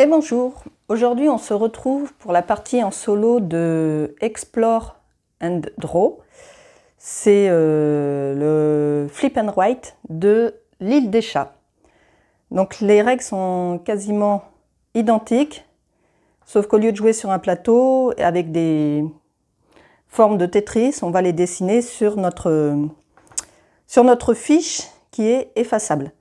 Et bonjour, aujourd'hui on se retrouve pour la partie en solo de Explore and Draw. C'est le flip and write de l'île des chats. Donc les règles sont quasiment identiques, sauf qu'au lieu de jouer sur un plateau avec des formes de Tetris, on va les dessiner sur notre fiche qui est effaçable.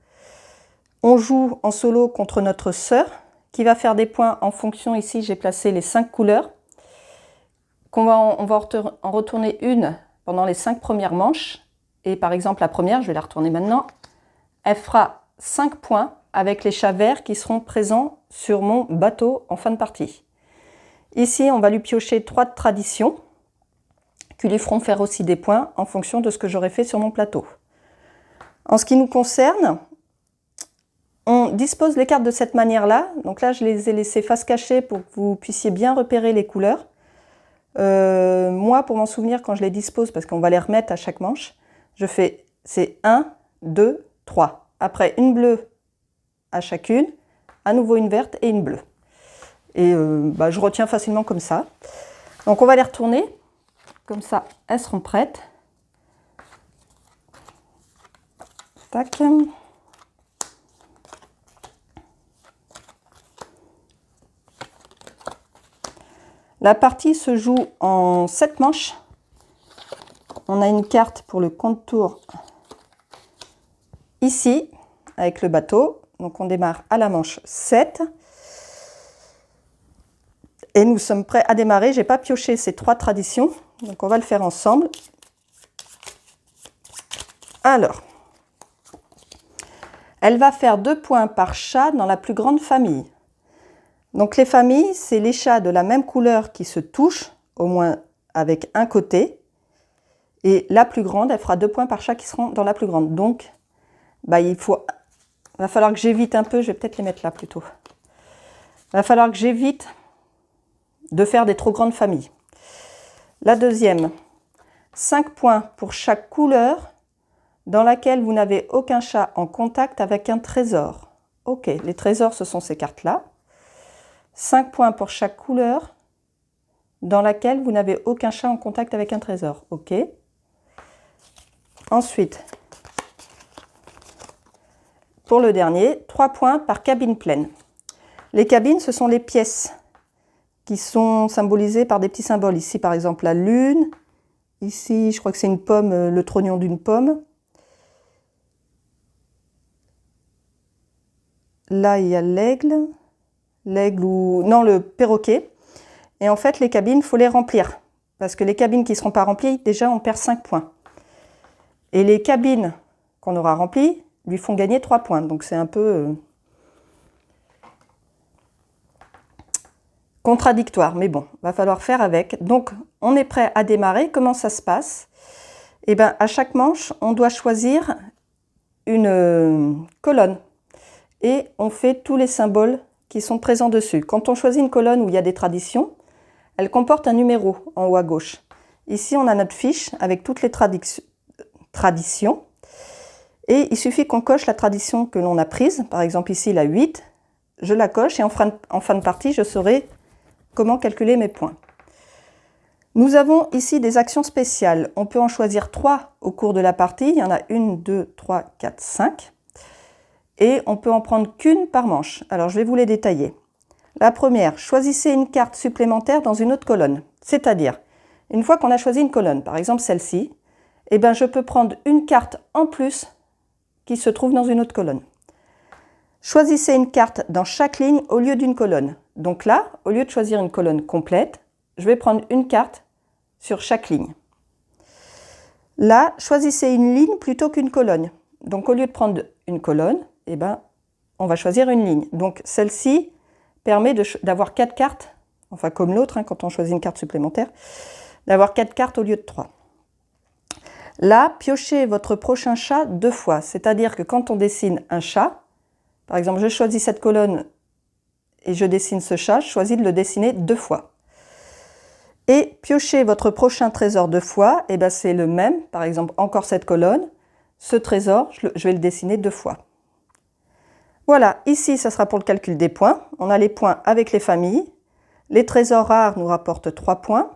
On joue en solo contre notre sœur, qui va faire des points en fonction, ici j'ai placé les 5 couleurs, on va en retourner une pendant les 5 premières manches, et par exemple la première, je vais la retourner maintenant, elle fera 5 points avec les chats verts qui seront présents sur mon bateau en fin de partie. Ici on va lui piocher 3 de tradition, qui lui feront faire aussi des points en fonction de ce que j'aurai fait sur mon plateau. En ce qui nous concerne, on dispose les cartes de cette manière-là. Donc là, je les ai laissées face cachée pour que vous puissiez bien repérer les couleurs. Moi, pour m'en souvenir, quand je les dispose, parce qu'on va les remettre à chaque manche, je fais, c'est 1, 2, 3. Après, une bleue à chacune, à nouveau une verte et une bleue. Et je retiens facilement comme ça. Donc on va les retourner. Comme ça, elles seront prêtes. Tac. La partie se joue en 7 manches. On a une carte pour le contour ici, avec le bateau. Donc on démarre à la manche 7. Et nous sommes prêts à démarrer. Je n'ai pas pioché ces 3 traditions, donc on va le faire ensemble. Alors, elle va faire 2 points par chat dans la plus grande famille. Donc les familles, c'est les chats de la même couleur qui se touchent, au moins avec un côté. Et la plus grande, elle fera 2 points par chat qui seront dans la plus grande. Donc, il va falloir que j'évite un peu, je vais peut-être les mettre là plutôt. Il va falloir que j'évite de faire des trop grandes familles. La deuxième, 5 points pour chaque couleur dans laquelle vous n'avez aucun chat en contact avec un trésor. Ok, les trésors, ce sont ces cartes-là. 5 points pour chaque couleur dans laquelle vous n'avez aucun chat en contact avec un trésor. Ok. Ensuite, pour le dernier, 3 points par cabine pleine. Les cabines, ce sont les pièces qui sont symbolisées par des petits symboles. Ici, par exemple, la lune. Ici, je crois que c'est une pomme, le trognon d'une pomme. Là, il y a l'aigle. Le perroquet. Et en fait, les cabines, il faut les remplir. Parce que les cabines qui ne seront pas remplies, déjà, on perd 5 points. Et les cabines qu'on aura remplies lui font gagner 3 points. Donc, c'est un peu contradictoire. Mais bon, va falloir faire avec. Donc, on est prêt à démarrer. Comment ça se passe? Eh bien, à chaque manche, on doit choisir une colonne. Et on fait tous les symboles qui sont présents dessus. Quand on choisit une colonne où il y a des traditions, elle comporte un numéro en haut à gauche. Ici, on a notre fiche avec toutes les traditions. Et il suffit qu'on coche la tradition que l'on a prise. Par exemple, ici, la 8. Je la coche et en fin de partie, je saurai comment calculer mes points. Nous avons ici des actions spéciales. On peut en choisir 3 au cours de la partie. Il y en a 1, 2, 3, 4, 5. Et on peut en prendre qu'une par manche. Alors, je vais vous les détailler. La première, choisissez une carte supplémentaire dans une autre colonne. C'est-à-dire, une fois qu'on a choisi une colonne, par exemple celle-ci, je peux prendre une carte en plus qui se trouve dans une autre colonne. Choisissez une carte dans chaque ligne au lieu d'une colonne. Donc là, au lieu de choisir une colonne complète, je vais prendre une carte sur chaque ligne. Là, choisissez une ligne plutôt qu'une colonne. Donc au lieu de prendre une colonne, on va choisir une ligne. Donc celle-ci permet d'avoir 4 cartes, enfin comme l'autre, quand on choisit une carte supplémentaire, d'avoir 4 cartes au lieu de 3. Là, piochez votre prochain chat 2 fois, c'est-à-dire que quand on dessine un chat, par exemple, je choisis cette colonne et je dessine ce chat, je choisis de le dessiner 2 fois. Et piochez votre prochain trésor 2 fois, c'est le même, par exemple, encore cette colonne, ce trésor, je vais le dessiner 2 fois. Voilà, ici, ça sera pour le calcul des points. On a les points avec les familles. Les trésors rares nous rapportent 3 points.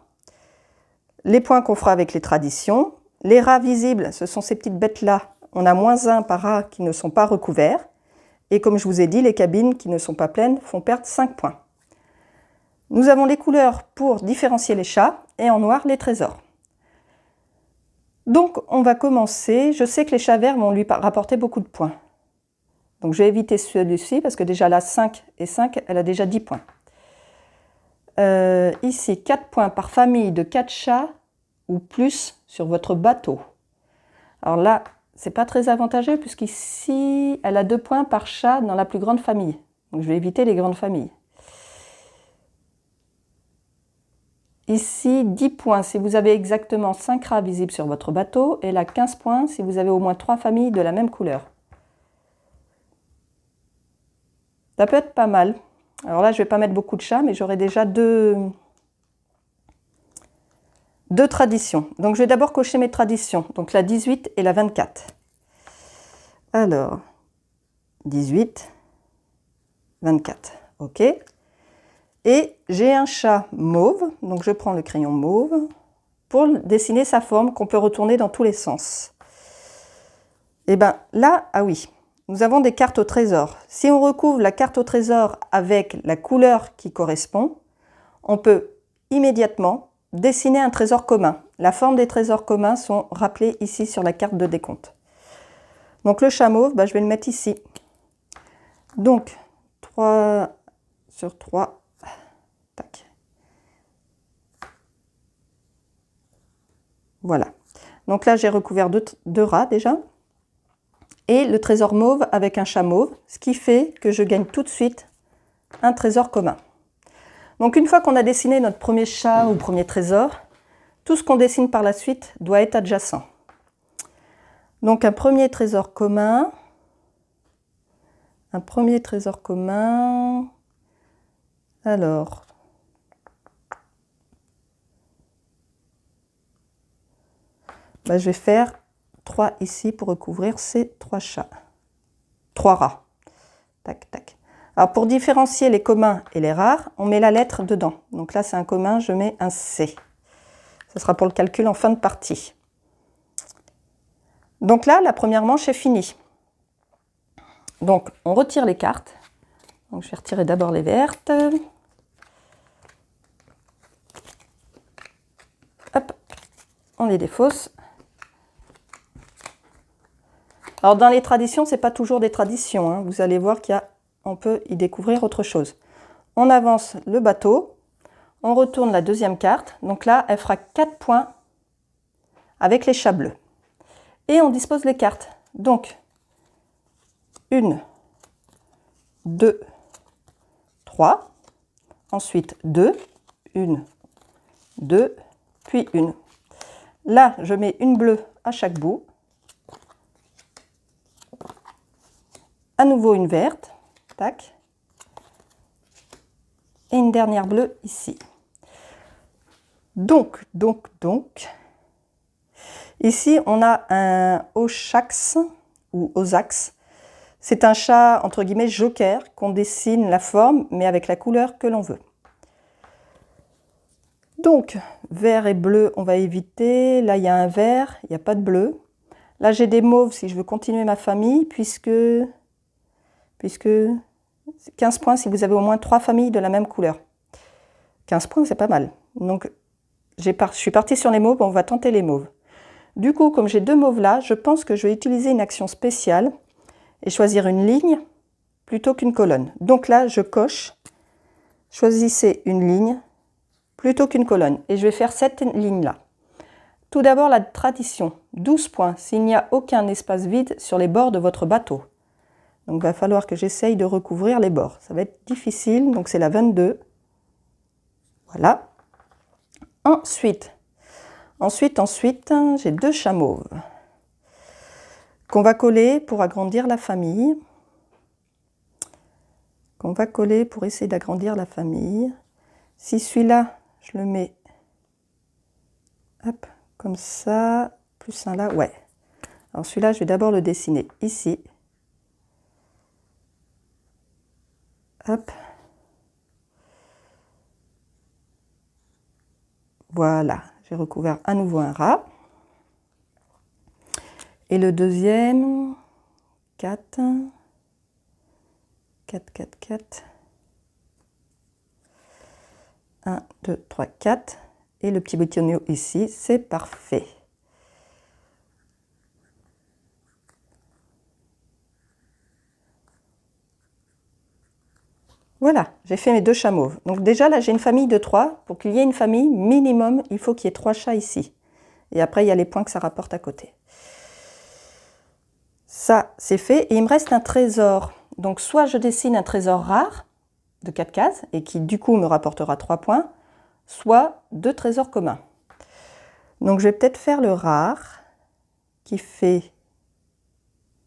Les points qu'on fera avec les traditions. Les rats visibles, ce sont ces petites bêtes-là. On a -1 par rat qui ne sont pas recouverts. Et comme je vous ai dit, les cabines qui ne sont pas pleines font perdre 5 points. Nous avons les couleurs pour différencier les chats et en noir les trésors. Donc on va commencer. Je sais que les chats verts vont lui rapporter beaucoup de points. Donc je vais éviter celui-ci parce que déjà là 5 et 5, elle a déjà 10 points. Ici 4 points par famille de 4 chats ou plus sur votre bateau. Alors là, c'est pas très avantageux puisqu'ici, elle a 2 points par chat dans la plus grande famille. Donc je vais éviter les grandes familles. Ici, 10 points si vous avez exactement 5 rats visibles sur votre bateau. Et là, 15 points si vous avez au moins 3 familles de la même couleur. Ça peut être pas mal. Alors là, je ne vais pas mettre beaucoup de chats, mais j'aurai déjà deux traditions. Donc je vais d'abord cocher mes traditions. Donc la 18 et la 24. Alors, 18, 24. OK. Et j'ai un chat mauve, donc je prends le crayon mauve pour dessiner sa forme qu'on peut retourner dans tous les sens. Et bien là, ah oui, nous avons des cartes au trésor. Si on recouvre la carte au trésor avec la couleur qui correspond, on peut immédiatement dessiner un trésor commun. La forme des trésors communs sont rappelées ici sur la carte de décompte. Donc le chat mauve, je vais le mettre ici. Donc 3 sur 3. Tac. Voilà. Donc là, j'ai recouvert deux rats déjà. Et le trésor mauve avec un chat mauve, ce qui fait que je gagne tout de suite un trésor commun. Donc une fois qu'on a dessiné notre premier chat ou premier trésor, tout ce qu'on dessine par la suite doit être adjacent. Donc un premier trésor commun. Alors, je vais faire 3 ici pour recouvrir ces 3 chats. 3 rats. Tac, tac. Alors pour différencier les communs et les rares, on met la lettre dedans. Donc là c'est un commun, je mets un C. Ce sera pour le calcul en fin de partie. Donc là, la première manche est finie. Donc on retire les cartes. Donc je vais retirer d'abord les vertes. Hop, on les défausse. Alors dans les traditions, ce n'est pas toujours des traditions, hein. Vous allez voir qu'on peut y découvrir autre chose. On avance le bateau, on retourne la deuxième carte. Donc là, elle fera 4 points avec les chats bleus. Et on dispose les cartes. Donc, 1, 2, 3. Ensuite 2, 1, 2, puis 1. Là, je mets une bleue à chaque bout. À nouveau une verte, tac, et une dernière bleue ici. Donc, ici on a un Osax ou Osax. C'est un chat entre guillemets joker qu'on dessine la forme, mais avec la couleur que l'on veut. Donc, vert et bleu, on va éviter. Là, il y a un vert, il n'y a pas de bleu. Là, j'ai des mauves si je veux continuer ma famille, puisque 15 points si vous avez au moins 3 familles de la même couleur. 15 points, c'est pas mal. Donc, je suis partie sur les mauves, on va tenter les mauves. Du coup, comme j'ai 2 mauves là, je pense que je vais utiliser une action spéciale et choisir une ligne plutôt qu'une colonne. Donc là, je coche, choisissez une ligne plutôt qu'une colonne. Et je vais faire cette ligne-là. Tout d'abord, la tradition, 12 points s'il n'y a aucun espace vide sur les bords de votre bateau. Donc, il va falloir que j'essaye de recouvrir les bords. Ça va être difficile, donc c'est la 22. Voilà. Ensuite, j'ai 2 chats mauves qu'on va coller pour agrandir la famille. Qu'on va coller pour essayer d'agrandir la famille. Si celui-là, je le mets hop, comme ça, plus un là, ouais. Alors celui-là, je vais d'abord le dessiner ici. Hop. Voilà, j'ai recouvert à nouveau un ras. Et le deuxième, 4, 4, 4, 4. 1, 2, 3, 4. Et le petit boutonneau ici, c'est parfait. Voilà, j'ai fait mes 2 chats mauves. Donc déjà là, j'ai une famille de 3. Pour qu'il y ait une famille, minimum, il faut qu'il y ait 3 chats ici. Et après, il y a les points que ça rapporte à côté. Ça, c'est fait. Et il me reste un trésor. Donc soit je dessine un trésor rare de 4 cases et qui du coup me rapportera 3 points, soit 2 trésors communs. Donc je vais peut-être faire le rare qui fait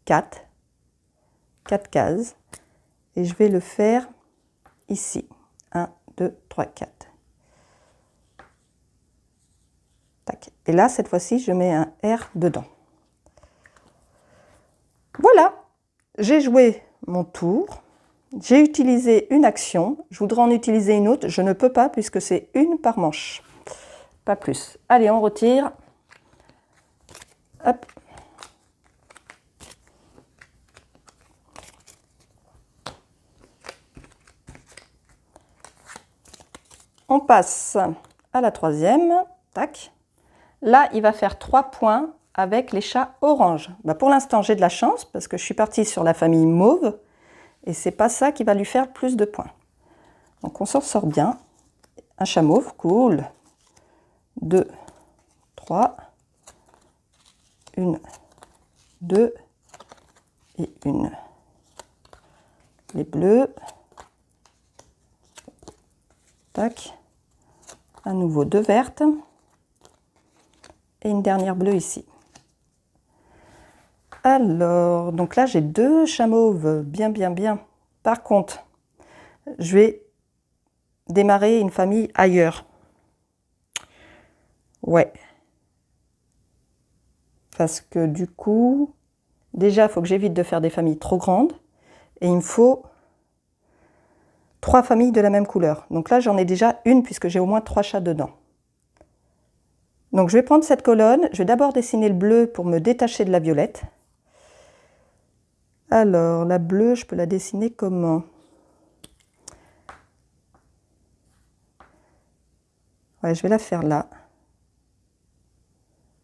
4 cases. Et je vais le faire ici. 1, 2, 3, 4. Tac. Et là, cette fois-ci, je mets un R dedans. Voilà, j'ai joué mon tour. J'ai utilisé une action. Je voudrais en utiliser une autre. Je ne peux pas puisque c'est une par manche. Pas plus. Allez, on retire. Hop. On passe à la troisième. Tac. Là, il va faire 3 points avec les chats orange. Bah, pour l'instant, j'ai de la chance parce que je suis partie sur la famille mauve et c'est pas ça qui va lui faire plus de points. Donc on s'en sort bien. Un chat mauve, cool. 2, 3, 1, 2 et 1. Les bleus. Tac. À nouveau 2 vertes. Et une dernière bleue ici. Alors, donc là, j'ai 2 chats mauves. Bien, bien, bien. Par contre, je vais démarrer une famille ailleurs. Ouais. Parce que du coup, déjà, il faut que j'évite de faire des familles trop grandes. Et il me faut 3 familles de la même couleur. Donc là, j'en ai déjà une puisque j'ai au moins 3 chats dedans. Donc je vais prendre cette colonne. Je vais d'abord dessiner le bleu pour me détacher de la violette. Alors, la bleue, je peux la dessiner comment? Ouais, je vais la faire là.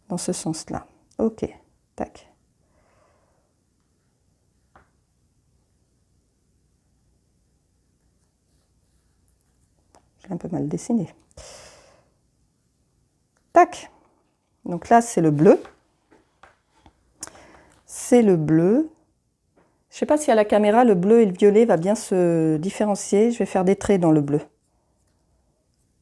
Dans ce sens-là. Ok, tac. J'ai un peu mal dessiné. Tac. Donc là, c'est le bleu. C'est le bleu. Je ne sais pas si à la caméra, le bleu et le violet va bien se différencier. Je vais faire des traits dans le bleu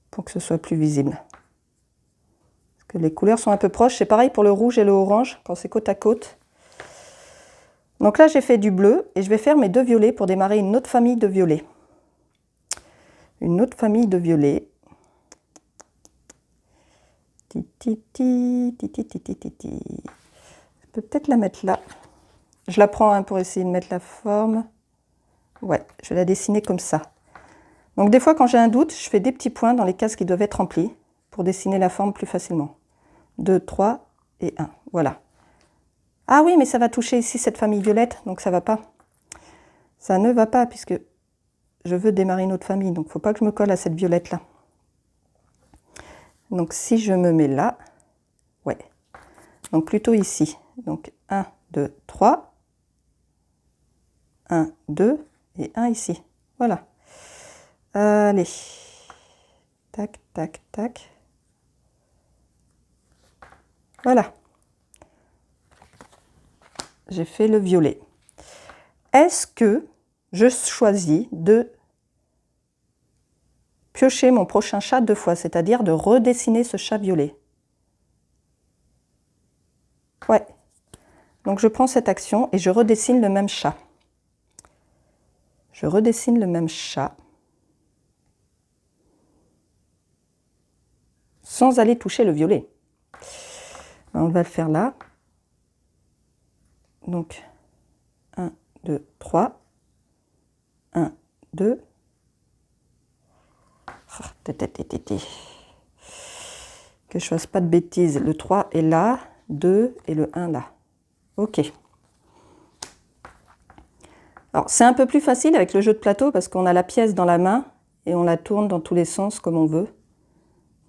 pour que ce soit plus visible. Parce que les couleurs sont un peu proches. C'est pareil pour le rouge et le orange quand c'est côte à côte. Donc là, j'ai fait du bleu et je vais faire mes 2 violets pour démarrer une autre famille de violets. Une autre famille de violets. Je peux peut-être la mettre là. Je la prends pour essayer de mettre la forme. Ouais, je vais la dessiner comme ça. Donc des fois, quand j'ai un doute, je fais des petits points dans les cases qui doivent être remplies pour dessiner la forme plus facilement. 2, 3 et 1. Voilà. Ah oui, mais ça va toucher ici cette famille violette, donc ça ne va pas. Ça ne va pas puisque je veux démarrer une autre famille, donc il ne faut pas que je me colle à cette violette-là. Donc si je me mets là, ouais. Donc plutôt ici. Donc 1, 2, 3. 1, 2 et 1 ici. Voilà. Allez. Tac, tac, tac. Voilà. J'ai fait le violet. Est-ce que je choisis de piocher mon prochain chat 2 fois, c'est-à-dire de redessiner ce chat violet? Ouais. Donc je prends cette action et je redessine le même chat. Je redessine le même chat sans aller toucher le violet. On va le faire là. Donc 1, 2, 3. 1, 2. Que je fasse pas de bêtises. Le 3 est là, 2 et le 1 là. Ok. Alors, c'est un peu plus facile avec le jeu de plateau parce qu'on a la pièce dans la main et on la tourne dans tous les sens comme on veut.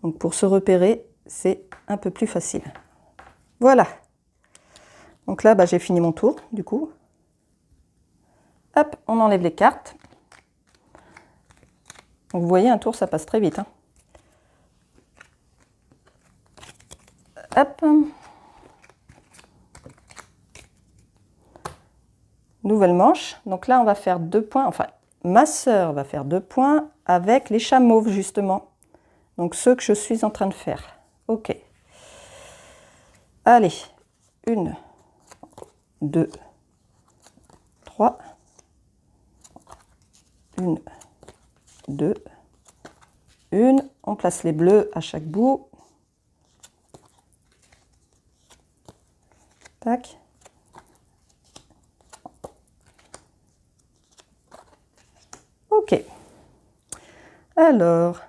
Donc, pour se repérer, c'est un peu plus facile. Voilà. Donc là, j'ai fini mon tour, du coup. Hop, on enlève les cartes. Donc, vous voyez, un tour, ça passe très vite. Hein. Hop. Nouvelle manche. Donc là, on va faire 2 points. Enfin, ma sœur va faire 2 points avec les chats mauves, justement. Donc, ceux que je suis en train de faire. Ok. Allez. 1, 2, 3. 1, 2, 1. On place les bleus à chaque bout. Tac. Ok. Alors.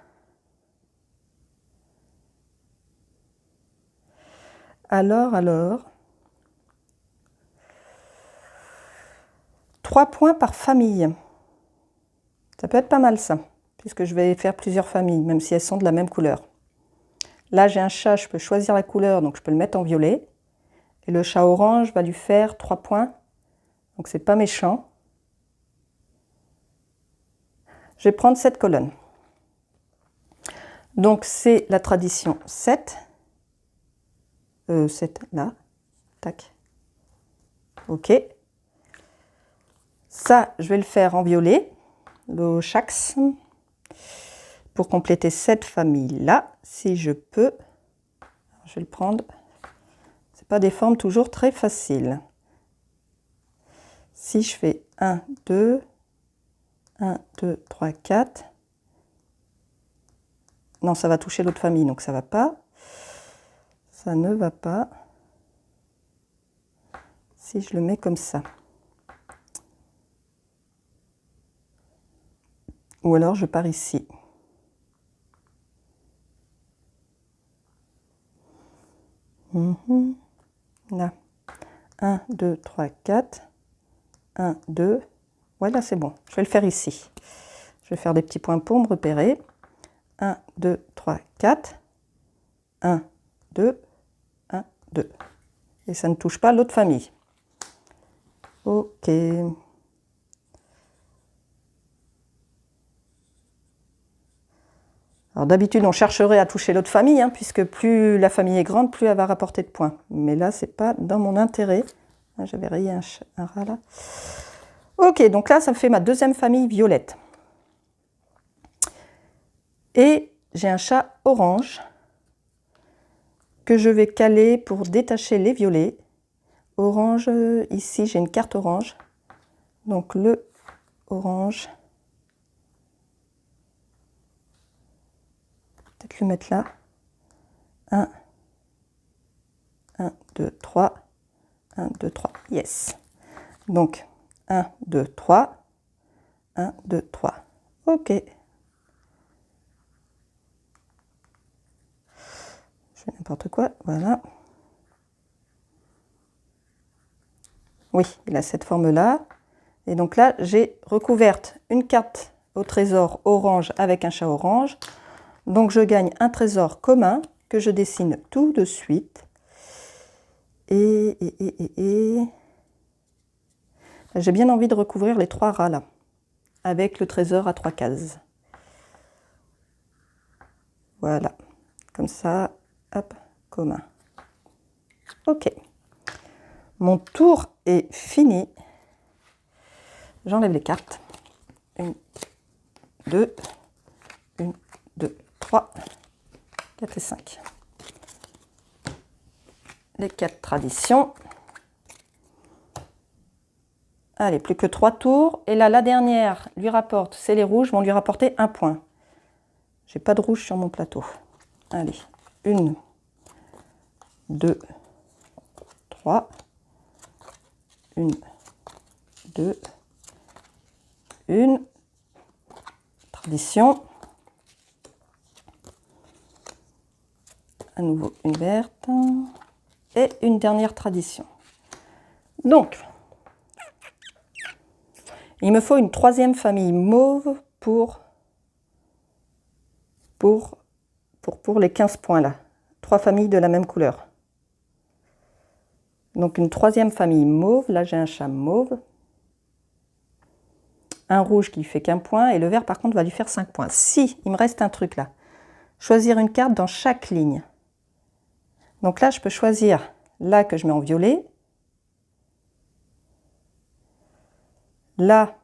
3 points par famille. Ça peut être pas mal ça, puisque je vais faire plusieurs familles, même si elles sont de la même couleur. Là, j'ai un chat, je peux choisir la couleur, donc je peux le mettre en violet. Et le chat orange va lui faire 3 points, donc c'est pas méchant. Je vais prendre cette colonne. Donc c'est la tradition 7. 7 là, tac. Ok. Ça, je vais le faire en violet, le Chax, pour compléter cette famille-là, si je peux. Je vais le prendre. C'est pas des formes toujours très faciles. Si je fais 1, 2, 1, 2, 3, 4. Non, ça va toucher l'autre famille, donc ça va pas. Ça ne va pas. Si je le mets comme ça. Ou alors je pars ici. Là. 1, 2, 3, 4. 1, 2. Voilà, c'est bon. Je vais le faire ici. Je vais faire des petits points pour me repérer. 1, 2, 3, 4. 1, 2, 1, 2. Et ça ne touche pas l'autre famille. Ok. Alors d'habitude, on chercherait à toucher l'autre famille, hein, puisque plus la famille est grande, plus elle va rapporter de points. Mais là, c'est pas dans mon intérêt. J'avais rayé un rat là. Ok, donc là, ça me fait ma deuxième famille violette. Et j'ai un chat orange que je vais caler pour détacher les violets. Orange, ici, j'ai une carte orange. Donc le orange. Peut-être le mettre là. 1, 1, 2, 3. 1, 2, 3. Yes. Donc, 1, 2, 3. 1, 2, 3. Ok. Je fais n'importe quoi. Voilà. Oui, il a cette forme-là. Et donc là, j'ai recouverte une carte au trésor orange avec un chat orange. Donc, je gagne un trésor commun que je dessine tout de suite. Et j'ai bien envie de recouvrir les 3 rats là, avec le trésor à 3 cases. Voilà, comme ça, hop, commun. Ok, mon tour est fini. J'enlève les cartes. 1, 2, 1, 2, 3, 4 et 5. Les 4 traditions. Allez, plus que 3 tours. Et là, la dernière lui rapporte, c'est les rouges, vont lui rapporter 1 point. J'ai pas de rouge sur mon plateau. Allez, 1, 2, 3. 1, 2, 1, tradition. À nouveau une verte. Et une dernière tradition. Donc, il me faut une troisième famille mauve pour les 15 points là. 3 familles de la même couleur. Donc une troisième famille mauve. Là, j'ai un chat mauve. Un rouge qui fait qu'1 point. Et le vert, par contre, va lui faire 5 points. Si, il me reste un truc là. Choisir une carte dans chaque ligne. Donc là, je peux choisir là que je mets en violet. Là,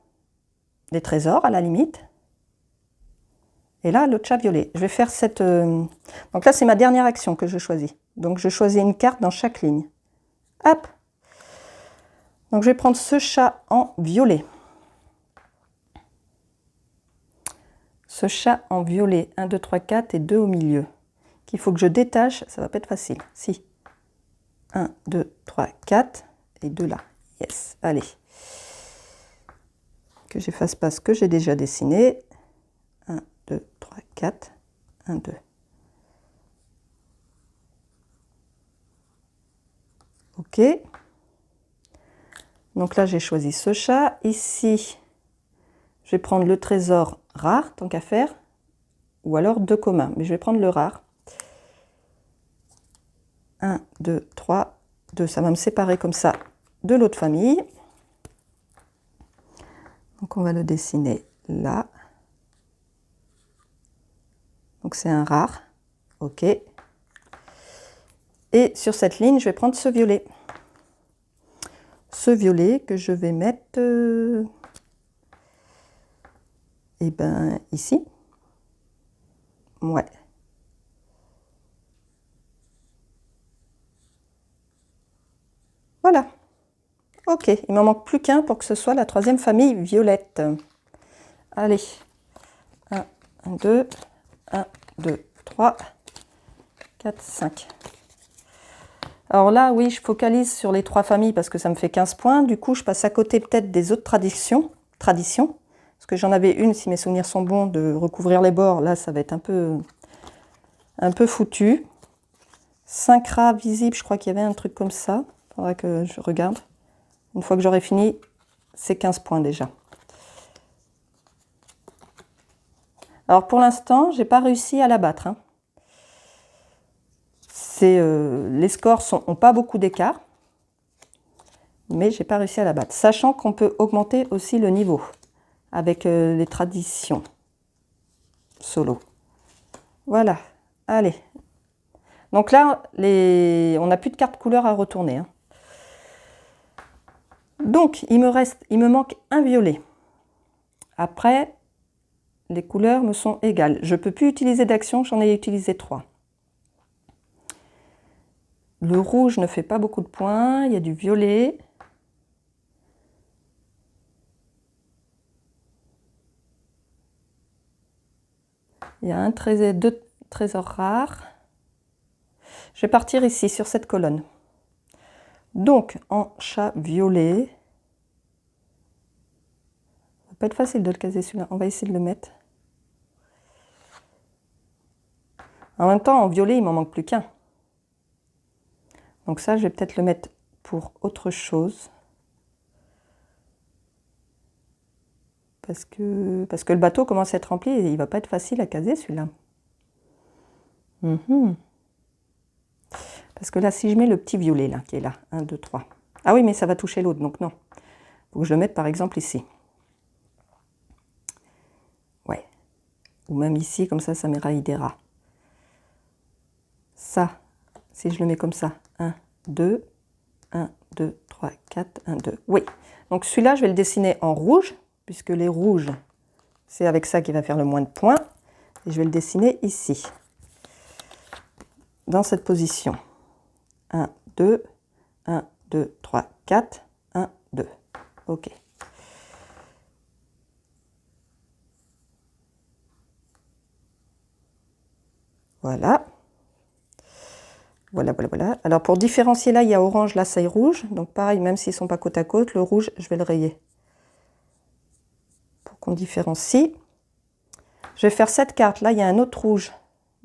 des trésors à la limite. Et là, le chat violet. Je vais faire cette... Donc là, c'est ma dernière action que je choisis. Donc je choisis une carte dans chaque ligne. Hop. Donc je vais prendre ce chat en violet. Ce chat en violet. 1, 2, 3, 4 et 2 au milieu. Qu'il faut que je détache. Ça va pas être facile. Si. 1, 2, 3, 4 et 2 là. Yes. Allez. Que j'efface pas ce que j'ai déjà dessiné. 1, 2, 3, 4. 1, 2. OK. Donc là, j'ai choisi ce chat. Ici, je vais prendre le trésor rare, tant qu'à faire. Ou alors 2 communs. Mais je vais prendre le rare. 1, 2, 3, 2. Ça va me séparer comme ça de l'autre famille. Donc on va le dessiner là. Donc c'est un rare. OK. Et sur cette ligne, je vais prendre ce violet. Ce violet que je vais mettre ici. Ouais. Voilà. OK. Il m'en manque plus qu'un pour que ce soit la troisième famille violette. Allez. 1, 2, 1, 2, 3, 4, 5. Alors là, oui, je focalise sur les 3 familles parce que ça me fait 15 points. Du coup, je passe à côté peut-être des autres traditions. Parce que j'en avais une, si mes souvenirs sont bons, de recouvrir les bords. Là, ça va être un peu foutu. 5 rats visibles, je crois qu'il y avait un truc comme ça. Il faudra que je regarde. Une fois que j'aurai fini, c'est 15 points déjà. Alors pour l'instant, je n'ai pas réussi à la battre. Hein. Les scores n'ont pas beaucoup d'écart, mais je n'ai pas réussi à la battre. Sachant qu'on peut augmenter aussi le niveau avec les traditions solo. Voilà, allez. Donc là, on n'a plus de cartes couleur à retourner. Hein. Donc, il me manque un violet. Après, les couleurs me sont égales. Je ne peux plus utiliser d'action, j'en ai utilisé 3. Le rouge ne fait pas beaucoup de points, il y a du violet. Il y a deux trésors rares. Je vais partir ici, sur cette colonne. Donc, en chat violet, ça va pas être facile de le caser celui-là. On va essayer de le mettre. En même temps, en violet, il m'en manque plus qu'un. Donc ça, je vais peut-être le mettre pour autre chose. Parce que le bateau commence à être rempli et il ne va pas être facile à caser celui-là. Parce que là, si je mets le petit violet là, qui est là, 1, 2, 3. Ah oui, mais ça va toucher l'autre, donc non. Il faut que je le mette par exemple ici. Ouais. Ou même ici, comme ça m'éraillera. Ça, si je le mets comme ça, 1, 2, 1, 2, 3, 4, 1, 2. Oui. Donc celui-là, je vais le dessiner en rouge, puisque les rouges, c'est avec ça qu'il va faire le moins de points. Et je vais le dessiner ici, dans cette position. 1, 2, 1, 2, 3, 4, 1, 2. OK. Voilà. Voilà, voilà, voilà. Alors pour différencier là, il y a orange, là c'est rouge. Donc pareil, même s'ils ne sont pas côte à côte, le rouge, je vais le rayer. Pour qu'on différencie. Je vais faire cette carte. Là, il y a un autre rouge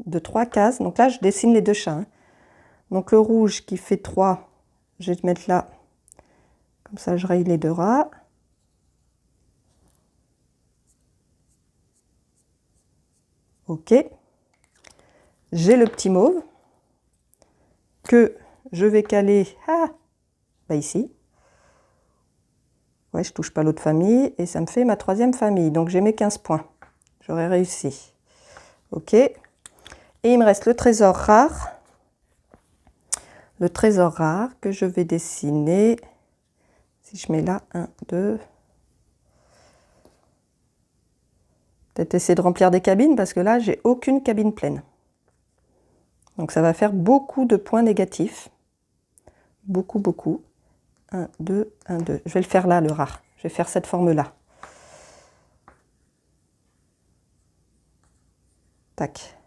de 3 cases. Donc là, je dessine les deux chats. Hein. Donc le rouge qui fait 3, je vais le mettre là. Comme ça, je raye les deux rats. Ok. J'ai le petit mauve que je vais caler ici. Ouais, je touche pas l'autre famille et ça me fait ma 3e famille. Donc j'ai mes 15 points. J'aurais réussi. Ok. Et il me reste le trésor rare. Le trésor rare que je vais dessiner. Si je mets là, 1, 2. Peut-être essayer de remplir des cabines parce que là, j'ai aucune cabine pleine. Donc ça va faire beaucoup de points négatifs. Beaucoup, beaucoup. 1, 2, 1, 2. Je vais le faire là, le rare. Je vais faire cette forme-là. Tac.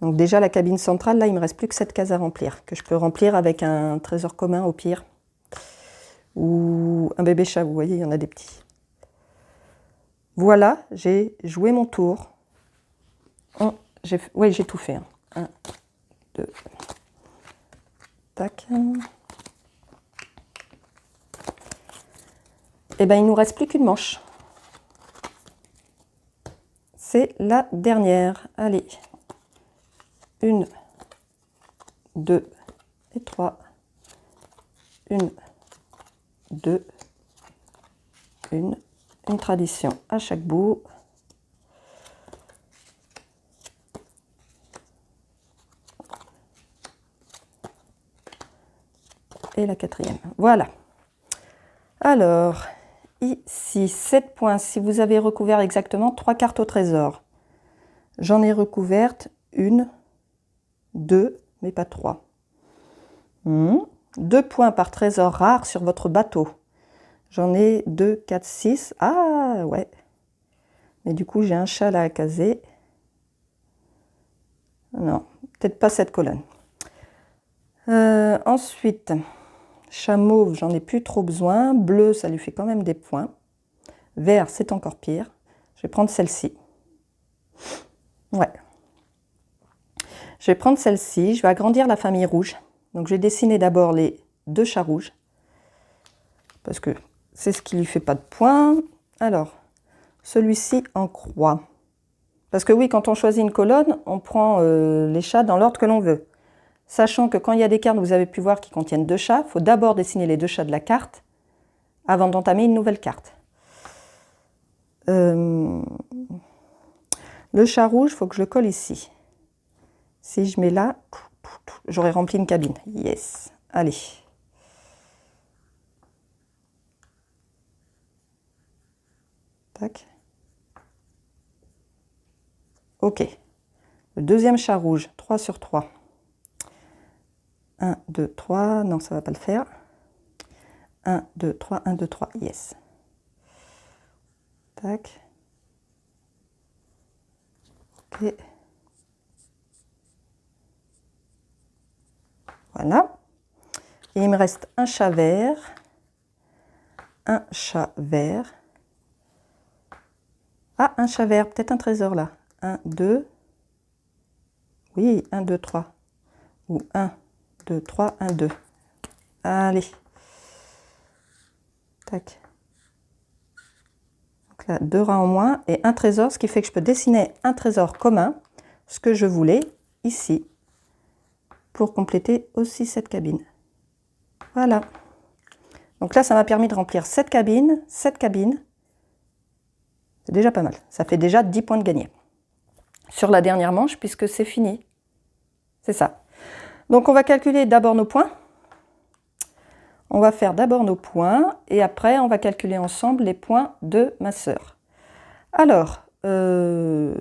Donc déjà, la cabine centrale, là, il ne me reste plus que cette case à remplir, que je peux remplir avec un trésor commun au pire. Ou un bébé chat, vous voyez, il y en a des petits. Voilà, j'ai joué mon tour. Oui, j'ai tout fait. 1, 2. Tac. Et bien, il ne nous reste plus qu'une manche. C'est la dernière. Allez. 1, 2 et 3. 1, 2, une tradition à chaque bout. Et la 4e. Voilà. Alors, ici, 7 points. Si vous avez recouvert exactement 3 cartes au trésor. J'en ai recouvertes 1, 2, mais pas 3. 2 points par trésor rare sur votre bateau. J'en ai 2, 4, 6. Ah, ouais. Mais du coup, j'ai un chat là à caser. Non, peut-être pas cette colonne. Ensuite, chat mauve, j'en ai plus trop besoin. Bleu, ça lui fait quand même des points. Vert, c'est encore pire. Je vais prendre celle-ci. Ouais. Je vais prendre celle-ci. Je vais agrandir la famille rouge. Donc, je vais dessiner d'abord les 2 chats rouges. Parce que c'est ce qui lui fait pas de points. Alors, celui-ci en croix. Parce que oui, quand on choisit une colonne, on prend les chats dans l'ordre que l'on veut. Sachant que quand il y a des cartes, vous avez pu voir, qui contiennent 2 chats, il faut d'abord dessiner les 2 chats de la carte avant d'entamer une nouvelle carte. Le chat rouge, il faut que je le colle ici. Si je mets là, j'aurai rempli une cabine. Yes. Allez. Tac. Ok. Le deuxième chat rouge, 3 sur 3. 1, 2, 3. Non, ça ne va pas le faire. 1, 2, 3, 1, 2, 3. Yes. Tac. Ok. Voilà. Et il me reste un chat vert. Un chat vert. Ah, un chat vert. Peut-être un trésor là. 1, 2. Oui, 1, 2, 3. Ou 1, 2, 3, 1, 2. Allez. Tac. Donc là, 2 rats en moins et un trésor, ce qui fait que je peux dessiner un trésor commun, ce que je voulais, ici, pour compléter aussi cette cabine. Voilà. Donc là, ça m'a permis de remplir cette cabine. C'est déjà pas mal. Ça fait déjà 10 points de gagné. Sur la dernière manche, puisque c'est fini. C'est ça. Donc on va calculer d'abord nos points. On va faire d'abord nos points et après on va calculer ensemble les points de ma sœur. Alors, on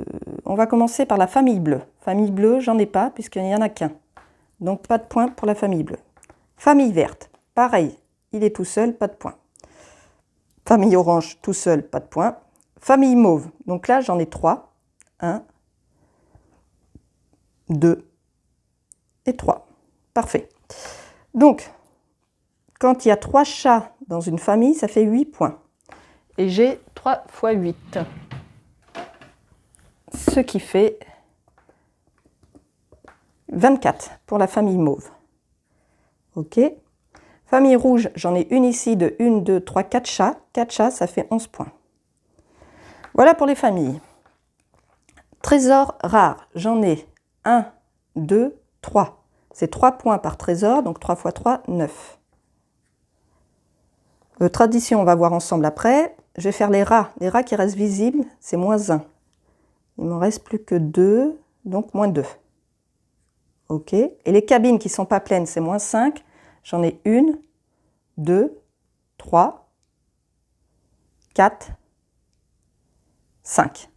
va commencer par la famille bleue. Famille bleue, j'en ai pas puisqu'il n'y en a qu'un. Donc pas de points pour la famille bleue. Famille verte, pareil, il est tout seul, pas de points. Famille orange, tout seul, pas de points. Famille mauve, donc là j'en ai 3. 1, 2 et 3. Parfait. Donc, quand il y a 3 chats dans une famille, ça fait 8 points. Et j'ai 3 fois 8. ce qui fait 24 pour la famille mauve. Ok. Famille rouge, j'en ai une ici de 1, 2, 3, 4 chats. 4 chats, ça fait 11 points. Voilà pour les familles. Trésor rare, j'en ai 1, 2, 3. C'est 3 points par trésor, donc 3 x 3, 9. Tradition, on va voir ensemble après. Je vais faire les rats. Les rats qui restent visibles, c'est moins 1. Il ne m'en reste plus que 2, donc moins 2. Ok. Et les cabines qui ne sont pas pleines, c'est moins 5. J'en ai 1, 2, 3, 4, 5.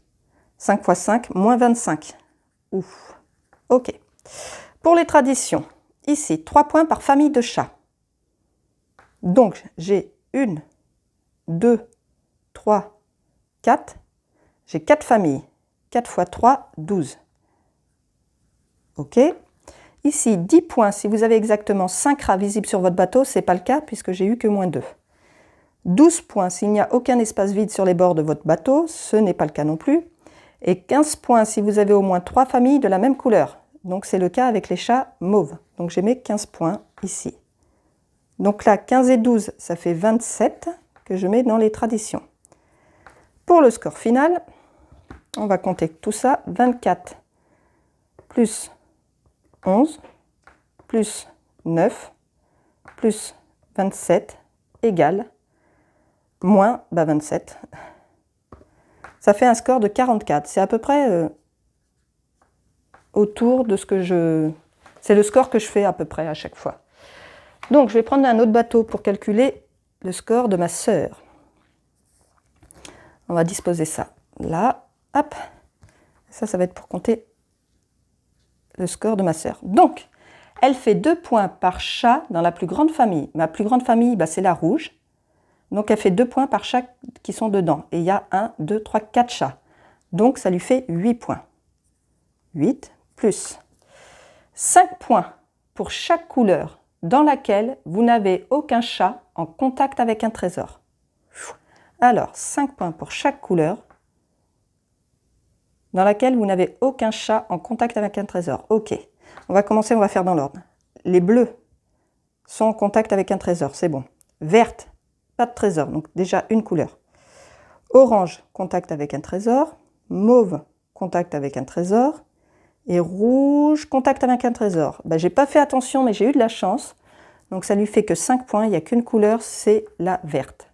5 x 5, moins 25. Ouf. Ok. Pour les traditions, ici, 3 points par famille de chats. Donc, j'ai 1, 2, 3, 4. J'ai 4 familles. 4 x 3, 12. Ok. Ici, 10 points. Si vous avez exactement 5 rats visibles sur votre bateau, ce n'est pas le cas puisque j'ai eu que moins 2. 12 points s'il n'y a aucun espace vide sur les bords de votre bateau, ce n'est pas le cas non plus. Et 15 points si vous avez au moins 3 familles de la même couleur. Donc c'est le cas avec les chats mauves. Donc j'ai mis 15 points ici. Donc là, 15 et 12, ça fait 27 que je mets dans les traditions. Pour le score final, on va compter tout ça. 24 plus 11 plus 9 plus 27 égale moins 27. Ça fait un score de 44. C'est à peu près autour de ce que je... C'est le score que je fais à peu près à chaque fois. Donc, je vais prendre un autre bateau pour calculer le score de ma sœur. On va disposer ça là. Hop. Ça va être pour compter le score de ma sœur. Donc, elle fait 2 points par chat dans la plus grande famille. Ma plus grande famille, bah, c'est la rouge. Donc, elle fait 2 points par chat qui sont dedans. Et il y a 1, 2, 3, 4 chats. Donc, ça lui fait 8 points. 8 plus 5 points pour chaque couleur dans laquelle vous n'avez aucun chat en contact avec un trésor. Alors, 5 points pour chaque couleur dans laquelle vous n'avez aucun chat en contact avec un trésor. Ok, on va commencer, on va faire dans l'ordre. Les bleus sont en contact avec un trésor, c'est bon. Verte, pas de trésor, donc déjà une couleur. Orange, contact avec un trésor. Mauve, contact avec un trésor. Et rouge, contact avec un trésor. Ben, je n'ai pas fait attention, mais j'ai eu de la chance. Donc ça lui fait que 5 points, il n'y a qu'une couleur, c'est la verte.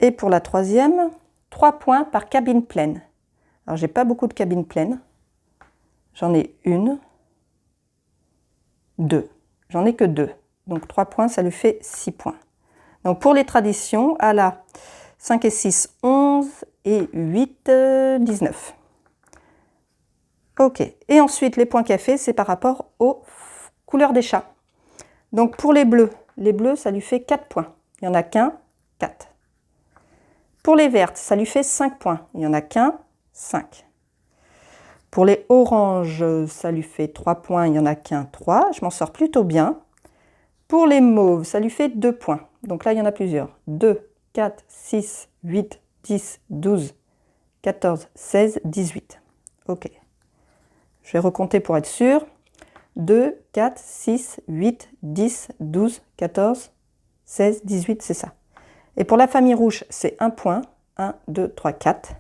Et pour la troisième, 3 points par cabine pleine. Alors j'ai pas beaucoup de cabines pleines. J'en ai 1, 2. J'en ai que 2. Donc 3 points, ça lui fait 6 points. Donc pour les traditions, à la 5 et 6, 11 et 8, 19. Ok, et ensuite les points qu'elle fait, c'est par rapport aux couleurs des chats. Donc pour les bleus, ça lui fait 4 points. Il n'y en a qu'un, 4. Pour les vertes, ça lui fait 5 points. Il n'y en a qu'un, 5. Pour les oranges, ça lui fait 3 points. Il n'y en a qu'un, 3. Je m'en sors plutôt bien. Pour les mauves, ça lui fait 2 points. Donc là, il y en a plusieurs. 2, 4, 6, 8, 10, 12, 14, 16, 18. Ok. Je vais recompter pour être sûr. 2, 4, 6, 8, 10, 12, 14, 16, 18, c'est ça. Et pour la famille rouge, c'est 1 point. 1, 2, 3, 4.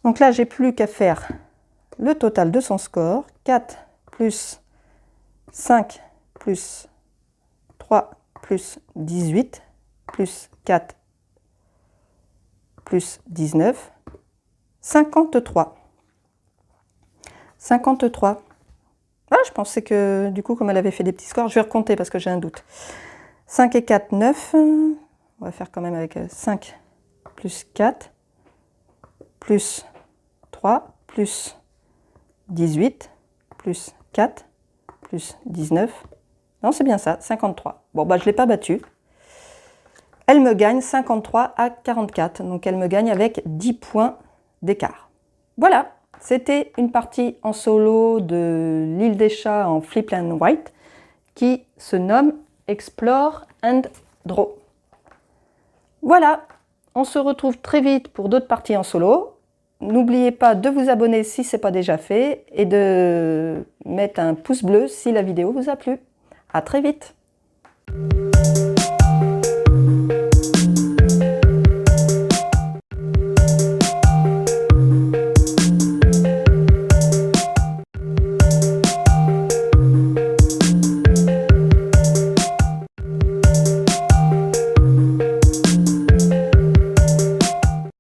Donc là, j'ai plus qu'à faire le total de son score. 4 plus 5 plus 3 plus 18 plus 4 plus 19, 53. 53. Ah, je pensais que, du coup, comme elle avait fait des petits scores, je vais recompter parce que j'ai un doute. 5 et 4, 9. On va faire quand même avec 5 plus 4 plus 3 plus 18 plus 4 plus 19. Non, c'est bien ça, 53. Bon, bah, je ne l'ai pas battue. Elle me gagne 53 à 44. Donc, elle me gagne avec 10 points d'écart. Voilà. C'était une partie en solo de l'île des chats en Flip and White qui se nomme Explore and Draw. Voilà, on se retrouve très vite pour d'autres parties en solo. N'oubliez pas de vous abonner si ce n'est pas déjà fait et de mettre un pouce bleu si la vidéo vous a plu. À très vite!